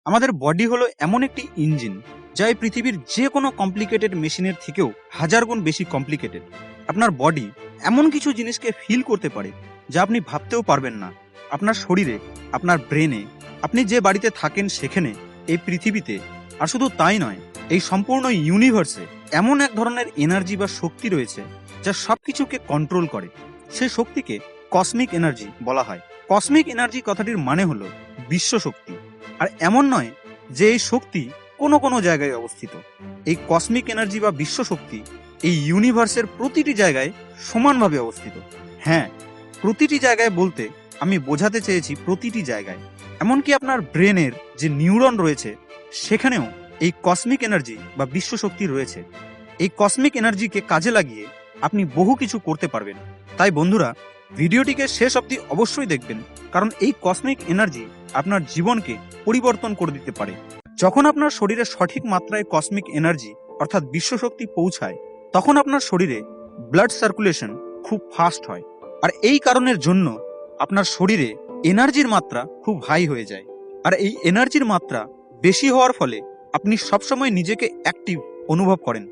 আমাদের বডি হলো এমন একটি ইঞ্জিন যা এই পৃথিবীর যে কোনো কমপ্লিকেটেড মেশিনের থেকেও হাজার গুণ বেশি কমপ্লিকেটেড। আপনার বডি এমন কিছু জিনিসকে ফিল করতে পারে যা আপনি ভাবতেও পারবেন না। আপনার শরীরে, আপনার ব্রেনে, আপনি যে বাড়িতে থাকেন সেখানে, এই পৃথিবীতে, আর শুধু তাই নয়, এই সম্পূর্ণ ইউনিভার্সে এমন এক ধরনের এনার্জি বা শক্তি রয়েছে যা সব কিছুকে কন্ট্রোল করে। সেই শক্তিকে কসমিক এনার্জি বলা হয়। কসমিক এনার্জি কথাটির মানে হলো বিশ্ব শক্তি। আর এমন নয় যে এই শক্তি কোনো কোনো জায়গায় অবস্থিত। এই কসমিক এনার্জি বা বিশ্ব শক্তি এই ইউনিভার্সের প্রতিটি জায়গায় সমানভাবে অবস্থিত। হ্যাঁ, প্রতিটি জায়গায় বলতে আমি বোঝাতে চেয়েছি প্রতিটি জায়গায়। এমনকি আপনার ব্রেনের যে নিউরন রয়েছে সেখানেও এই কসমিক এনার্জি বা বিশ্ব শক্তি রয়েছে। এই কসমিক এনার্জিকে কাজে লাগিয়ে আপনি বহু কিছু করতে পারবেন। তাই বন্ধুরা, ভিডিওটিকে শেষ অবধি অবশ্যই দেখবেন, কারণ এই কসমিক এনার্জি আপনার জীবনকে পরিবর্তন করে দিতে পারে। যখন আপনার শরীরে সঠিক মাত্রায় কসমিক এনার্জি অর্থাৎ বিশ্ব শক্তি পৌঁছায়, তখন আপনার শরীরে ব্লাড সার্কুলেশন খুব ফাস্ট হয়। আর এই কারণের জন্য আপনার শরীরে এনার্জির মাত্রা খুব হাই হয়ে যায়। আর এই এনার্জির মাত্রা বেশি হওয়ার ফলে আপনি সবসময় নিজেকে অ্যাক্টিভ অনুভব করেন।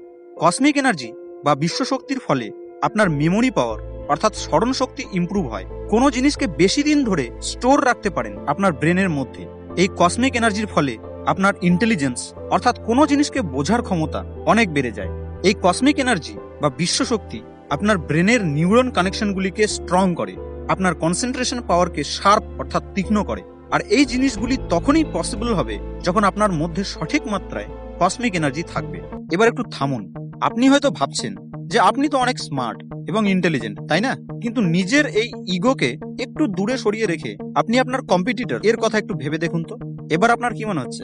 কসমিক এনার্জি বা বিশ্ব শক্তির ফলে আপনার মেমোরি পাওয়ার অর্থাৎ স্মরণ শক্তি ইমপ্রুভ হয়। কোনো জিনিসকে বেশি দিন ধরে স্টোর রাখতে পারেন আপনার ব্রেনের মধ্যে। এই কসমিক এনার্জির ফলে আপনার ইন্টেলিজেন্স অর্থাৎ কোনো জিনিসকে বোঝার ক্ষমতা অনেক বেড়ে যায়। এই কসমিক এনার্জি বা বিশ্ব শক্তি আপনার ব্রেনের নিউরন কানেকশনগুলিকে স্ট্রং করে, আপনার কনসেন্ট্রেশন পাওয়ারকে শার্প অর্থাৎ তীক্ষ্ণ করে। আর এই জিনিসগুলি তখনই পসিবল হবে যখন আপনার মধ্যে সঠিক মাত্রায় কসমিক এনার্জি থাকবে। এবার একটু থামুন। আপনি হয়তো ভাবছেন যে আপনি তো অনেক স্মার্ট এবং ইন্টেলিজেন্ট, তাই না? কিন্তু নিজের এই ইগোকে একটু দূরে সরিয়ে রেখে আপনি আপনার কম্পিটিটর এর কথা একটু ভেবে দেখুন তো। এবার আপনার কি মনে হচ্ছে?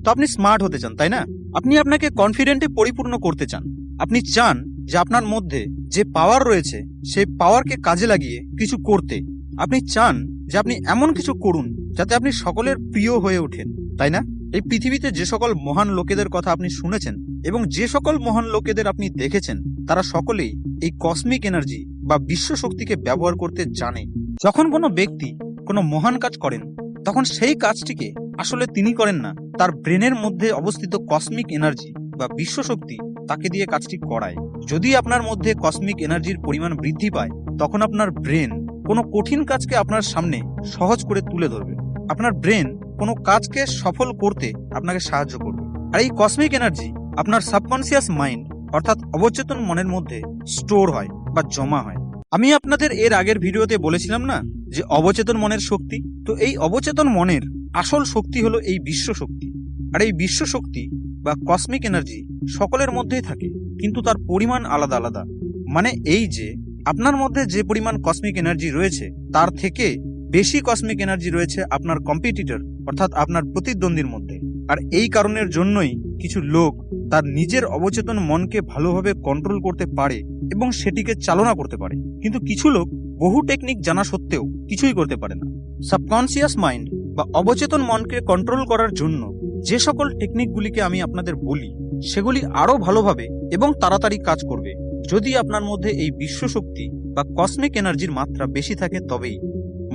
তো আপনি স্মার্ট হতে চান, তাই না? আপনি আপনাকে কনফিডেন্টে পরিপূর্ণ করতে চান। আপনি চান যে আপনার মধ্যে যে পাওয়ার রয়েছে সেই পাওয়ারকে কাজে লাগিয়ে কিছু করতে। আপনি চান যে আপনি এমন কিছু করুন যাতে আপনি সকলের প্রিয় হয়ে ওঠেন, তাই না? এই পৃথিবীতে যে সকল মহান লোকেদের কথা আপনি শুনেছেন এবং যে সকল মহান লোকেদের আপনি দেখেছেন, তারা সকলেই এই কসমিক এনার্জি বা বিশ্ব শক্তিকে ব্যবহার করতে জানে। যখন কোনো ব্যক্তি কোনো মহান কাজ করেন, তখন সেই কাজটিকে আসলে তিনি করেন না, তার ব্রেনের মধ্যে অবস্থিত কসমিক এনার্জি বা বিশ্ব শক্তি তাকে দিয়ে কাজটি করায়। যদি আপনার মধ্যে কসমিক এনার্জির পরিমাণ বৃদ্ধি পায়, তখন আপনার ব্রেন কোনো কঠিন কাজকে আপনার সামনে সহজ করে তুলে ধরবে। আপনার ব্রেন কোনো কাজকে সফল করতে আপনাকে সাহায্য করবে। আর এই কসমিক এনার্জি আপনার সাবকনসিয়াস মাইন্ড অর্থাৎ অবচেতন মনের মধ্যে স্টোর হয় বা জমা হয়। আমি আপনাদের এর আগের ভিডিওতে বলেছিলাম না যে অবচেতন মনের শক্তি। তো এই অবচেতন মনের আসল শক্তি হলো এই বিশ্ব শক্তি। আর এই বিশ্ব শক্তি বা কসমিক এনার্জি সকলের মধ্যেই থাকে, কিন্তু তার পরিমাণ আলাদা আলাদা। মানে এই যে আপনার মধ্যে যে পরিমাণ কসমিক এনার্জি রয়েছে তার থেকে বেশি কসমিক এনার্জি রয়েছে আপনার কম্পিটিটর অর্থাৎ আপনার প্রতিদ্বন্দ্বীর মধ্যে। আর এই কারণের জন্যই কিছু লোক তার নিজের অবচেতন মনকে ভালোভাবে কন্ট্রোল করতে পারে এবং সেটিকে চালনা করতে পারে, কিন্তু কিছু লোক বহু টেকনিক জানা সত্ত্বেও কিছুই করতে পারে না। সাবকনসিয়াস মাইন্ড বা অবচেতন মনকে কন্ট্রোল করার জন্য যে সকল টেকনিকগুলিকে আমি আপনাদের বলি, সেগুলি আরো ভালোভাবে এবং তাড়াতাড়ি কাজ করবে যদি আপনার মধ্যে এই বিশ্ব শক্তি বা কসমিক এনার্জির মাত্রা বেশি থাকে তবেই।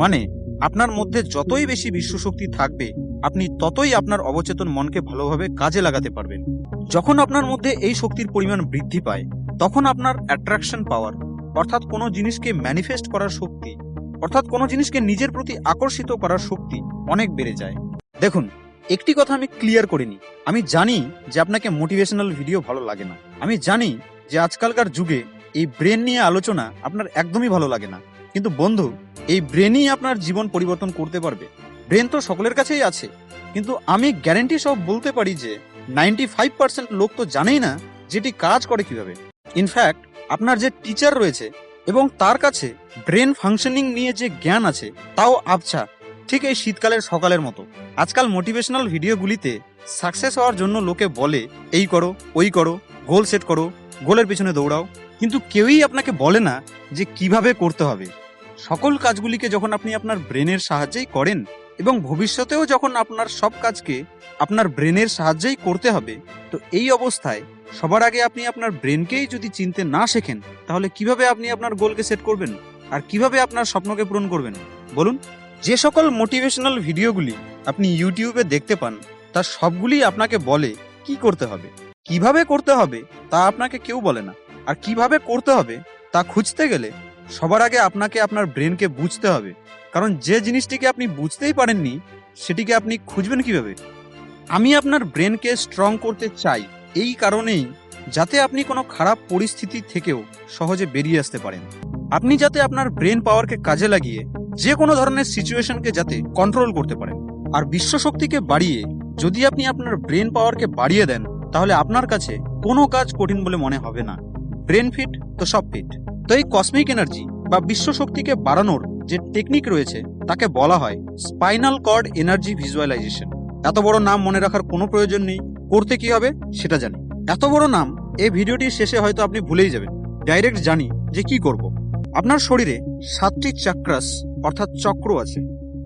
মানে আপনার মধ্যে যতই বেশি বিশ্ব শক্তি থাকবে, আপনি ততই আপনার অবচেতন মনকে ভালোভাবে কাজে লাগাতে পারবেন। যখন আপনার মধ্যে এই শক্তির পরিমাণ বৃদ্ধি পায়, তখন আপনার অ্যাট্রাকশন পাওয়ার অর্থাৎ কোনো জিনিসকে ম্যানিফেস্ট করার শক্তি অর্থাৎ কোনো জিনিসকে নিজের প্রতি আকর্ষিত করার শক্তি অনেক বেড়ে যায়। দেখুন, একটি কথা আমি ক্লিয়ার করে নিই। আমি জানি যে আপনাকে মোটিভেশনাল ভিডিও ভালো লাগে না। আমি জানি যে আজকালকার যুগে এই ব্রেন নিয়ে আলোচনা আপনার একদমই ভালো লাগে না। কিন্তু বন্ধু, এই ব্রেনই আপনার জীবন পরিবর্তন করতে পারবে। ব্রেন তো সকলের কাছেই আছে, কিন্তু আমি গ্যারেন্টি সহ বলতে পারি যে 95% লোক তো জানেই না যেটি কাজ করে কিভাবে। ইনফ্যাক্ট আপনার যে টিচার রয়েছে এবং তার কাছে ব্রেন ফাংশনিং নিয়ে যে জ্ঞান আছে তাও আবছা, ঠিক এই শীতকালের সকালের মতো। আজকাল মোটিভেশনাল ভিডিওগুলিতে সাকসেস হওয়ার জন্য লোকে বলে এই করো, ওই করো, গোল সেট করো, গোলের পেছনে দৌড়াও, কিন্তু কেউই আপনাকে বলে না যে কিভাবে করতে হবে। সকল কাজগুলিকে যখন আপনি আপনার ব্রেনের সাহায্যেই করেন এবং ভবিষ্যতেও যখন আপনার সব কাজকে আপনার ব্রেনের সাহায্যেই করতে হবে, তো এই অবস্থায় সবার আগে আপনি আপনার ব্রেনকেই যদি চিনতে না শেখেন, তাহলে কিভাবে আপনি আপনার গোলকে সেট করবেন আর কিভাবে আপনার স্বপ্নকে পূরণ করবেন বলুন? যে সকল মোটিভেশনাল ভিডিওগুলি আপনি ইউটিউবে দেখতে পান, তার সবগুলি আপনাকে বলে কি করতে হবে। কিভাবে করতে হবে তা আপনাকে কেউ বলে না। আর কিভাবে করতে হবে তা খুঁজতে গেলে সবার আগে আপনাকে আপনার ব্রেনকে বুঝতে হবে। কারণ যে জিনিসটিকে আপনি বুঝতেই পারেননি সেটিকে আপনি খুঁজবেন কিভাবে? আমি আপনার ব্রেনকে স্ট্রং করতে চাই এই কারণেই, যাতে আপনি কোনো খারাপ পরিস্থিতি থেকেও সহজে বেরিয়ে আসতে পারেন। আপনি যাতে আপনার ব্রেন পাওয়ারকে কাজে লাগিয়ে যে কোনো ধরনের সিচুয়েশনকে যাতে কন্ট্রোল করতে পারেন। আর বিশ্বশক্তিকে বাড়িয়ে যদি আপনি আপনার ব্রেন পাওয়ারকে বাড়িয়ে দেন, তাহলে আপনার কাছে কোনো কাজ কঠিন বলে মনে হবে না। ব্রেন ফিট তো সব ফিট। তো এই কসমিক এনার্জি বা বিশ্বশক্তিকে বাড়ানোর যে টেকনিক রয়েছে তাকে বলা হয় স্পাইনাল কর্ড এনার্জি ভিজুয়ালাইজেশন। এত বড় নাম মনে রাখার কোনো প্রয়োজন নেই, করতে কি হবে সেটা জানি। এত বড় নাম এই ভিডিওটির শেষে হয়তো আপনি ভুলেই যাবেন। ডাইরেক্ট জানি যে কি করব। আপনার শরীরে 7টি চাক্রাস অর্থাৎ চক্র আছে,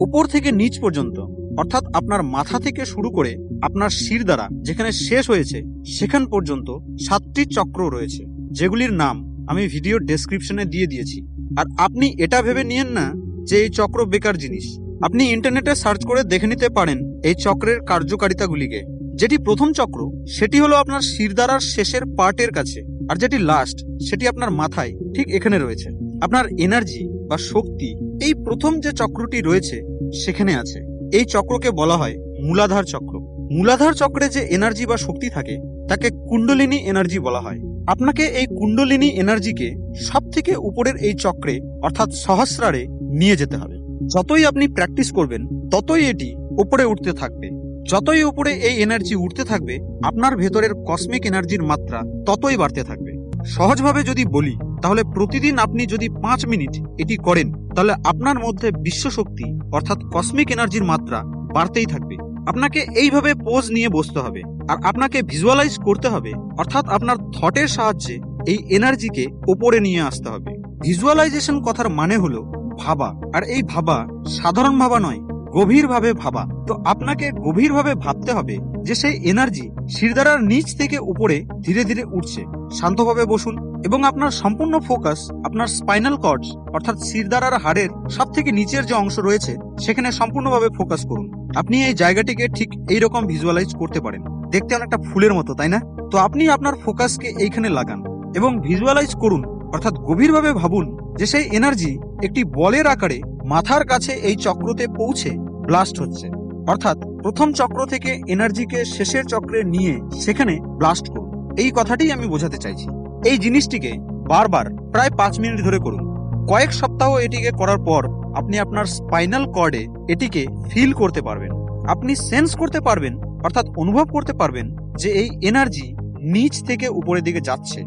উপর থেকে নিচ পর্যন্ত, অর্থাৎ আপনার মাথা থেকে শুরু করে আপনার শির দ্বারা যেখানে শেষ হয়েছে সেখান পর্যন্ত 7টি চক্র রয়েছে, যেগুলির নাম আমি ভিডিও ডেসক্রিপশনে দিয়ে দিয়েছি। আর আপনি এটা ভেবে নিয়েন না যে এই চক্র বেকার জিনিস। আপনি ইন্টারনেটে সার্চ করে দেখে নিতে পারেন এই চক্রের কার্যকারিতাগুলিকে। যেটি প্রথম চক্র সেটি হলো আপনার শিরদাঁড়ার শেষের পার্টের কাছে, আর যেটি লাস্ট সেটি আপনার মাথায় ঠিক এখানে রয়েছে। আপনার এনার্জি বা শক্তি এই প্রথম যে চক্রটি রয়েছে সেখানে আছে। এই চক্রকে বলা হয় মূলাধার চক্র। মূলাধার চক্রে যে এনার্জি বা শক্তি থাকে তাকে কুণ্ডলিনী এনার্জি বলা হয়। আপনাকে এই কুণ্ডলিনী এনার্জিকে সব থেকে উপরের এই চক্রে অর্থাৎ সহস্রারে নিয়ে যেতে হবে। যতই আপনি প্র্যাকটিস করবেন ততই এটি উপরে উঠতে থাকবে। যতই উপরে এই এনার্জি উঠতে থাকবে, আপনার ভেতরের কসমিক এনার্জির মাত্রা ততই বাড়তে থাকবে। সহজভাবে যদি বলি, তাহলে প্রতিদিন আপনি যদি 5 মিনিট এটি করেন, তাহলে আপনার মধ্যে বিশ্বশক্তি অর্থাৎ কসমিক এনার্জির মাত্রা বাড়তেই থাকবে। আপনাকে এইভাবে পোজ নিয়ে বসতে হবে, আর আপনাকে ভিজুয়ালাইজ করতে হবে, অর্থাৎ আপনার থটের সাহায্যে এই এনার্জিকে উপরে নিয়ে আসতে হবে। ভিজুয়ালাইজেশন কথার মানে হলো ভাবা, আর এই ভাবা সাধারণ ভাবা নয়, গভীরভাবে ভাবা। তো আপনাকে গভীরভাবে ভাবতে হবে যে সেই এনার্জি শিরদাঁড়ার নিচ থেকে উপরে ধীরে ধীরে উঠছে। শান্তভাবে বসুন এবং আপনার সম্পূর্ণ ফোকাস আপনার স্পাইনাল কর্ডস অর্থাৎ শিরদাঁড়ার হাড়ের সব থেকে নিচের যে অংশ রয়েছে সেখানে সম্পূর্ণভাবে ফোকাস করুন। আপনি এই জায়গাটিকে ঠিক এইরকম ভিজুয়ালাইজ করতে পারেন, দেখতে অনেকটা ফুলের মতো, তাই না? তো আপনি আপনার ফোকাসকে এইখানে লাগান এবং ভিজুয়ালাইজ করুন, অর্থাৎ গভীরভাবে ভাবুন যে সেই এনার্জি একটি বলের আকারে মাথার কাছে এই চক্রতে পৌঁছে ব্লাস্ট হচ্ছে। অর্থাৎ প্রথম চক্র থেকে এনার্জিকে শেষের চক্রে নিয়ে সেখানে ব্লাস্ট করুন। এই কথাটাই আমি বোঝাতে চাইছি। এই জিনিসটিকে বারবার প্রায় 5 মিনিট ধরে করুন। কয়েক সপ্তাহ এটিকে করার পর আপনি আপনার স্পাইনাল কর্ডে এটিকে ফিল করতে পারবেন। আপনি সেন্স করতে পারবেন, অর্থাৎ অনুভব করতে পারবেন যে এই এনার্জি নিচ থেকে উপরের দিকে যাচ্ছে।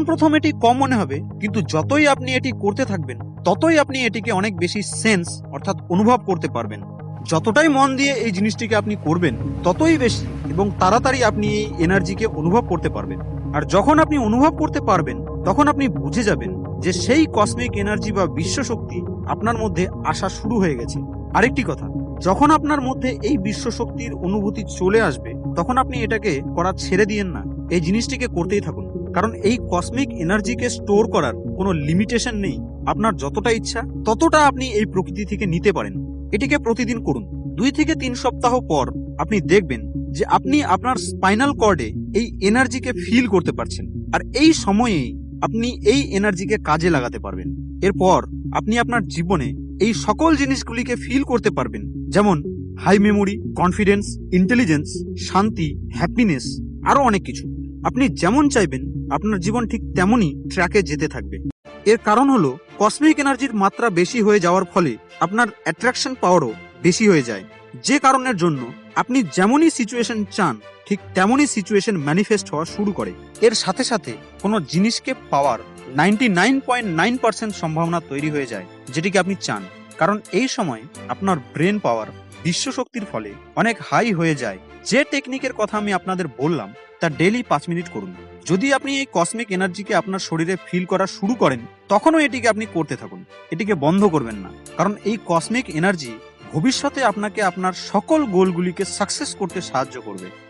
প্রথম এটি কম মনে হবে, কিন্তু যতই আপনি এটি করতে থাকবেন ততই আপনি এটিকে অনেক বেশি সেন্স অর্থাৎ অনুভব করতে পারবেন। যতটাই মন দিয়ে এই জিনিসটিকে আপনি করবেন ততই বেশি এবং তাড়াতাড়ি আপনি এই এনার্জিকে অনুভব করতে পারবেন। আর যখন আপনি অনুভব করতে পারবেন তখন আপনি বুঝে যাবেন যে সেই কসমিক এনার্জি বা বিশ্বশক্তি আপনার মধ্যে আসা শুরু হয়ে গেছে। আরেকটি কথা, যখন আপনার মধ্যে এই বিশ্বশক্তির অনুভূতি চলে আসবে তখন আপনি এটাকে করা ছেড়ে দিয়েন না, এই জিনিসটিকে করতেই থাকুন। কারণ এই কসমিক এনার্জিকে স্টোর করার কোনো লিমিটেশন নেই। আপনার যতটা ইচ্ছা ততটা আপনি এই প্রকৃতি থেকে নিতে পারেন। এটিকে প্রতিদিন করুন। 2 থেকে 3 সপ্তাহ পর আপনি দেখবেন যে আপনি আপনার স্পাইনাল কর্ডে এই এনার্জিকে ফিল করতে পারছেন, আর এই সময়েই আপনি এই এনার্জিকে কাজে লাগাতে পারবেন। এরপর আপনি আপনার জীবনে এই সকল জিনিসগুলিকে ফিল করতে পারবেন, যেমন হাই মেমোরি, কনফিডেন্স, ইন্টেলিজেন্স, শান্তি, হ্যাপিনেস, আরো অনেক কিছু। আপনি যেমন চাইবেন আপনার জীবন ঠিক তেমনই ট্র্যাকে যেতে থাকবে। এর কারণ হলো কসমিক এনার্জির মাত্রা বেশি হয়ে যাওয়ার ফলে আপনার অ্যাট্রাকশন পাওয়ারও বেশি হয়ে যায়, যে কারণের জন্য আপনি যেমনই সিচুয়েশন চান ঠিক তেমনই সিচুয়েশন ম্যানিফেস্ট হওয়া শুরু করে। এর সাথে সাথে কোনো জিনিসকে পাওয়ার 99.9% সম্ভাবনা তৈরি হয়ে যায় যেটিকে আপনি চান। কারণ এই সময় আপনার ব্রেন পাওয়ার বিশ্বশক্তির ফলে অনেক হাই হয়ে যায়। যে টেকনিকের কথা আমি আপনাদের বললাম তা ডেইলি 5 মিনিট করুন। যদি আপনি এই কসমিক এনার্জিকে আপনার শরীরে ফিল করা শুরু করেন তখনও এটিকে আপনি করতে থাকুন, এটিকে বন্ধ করবেন না। কারণ এই কসমিক এনার্জি ভবিষ্যতে আপনাকে আপনার সকল গোলগুলিকে সাকসেস করতে সাহায্য করবে।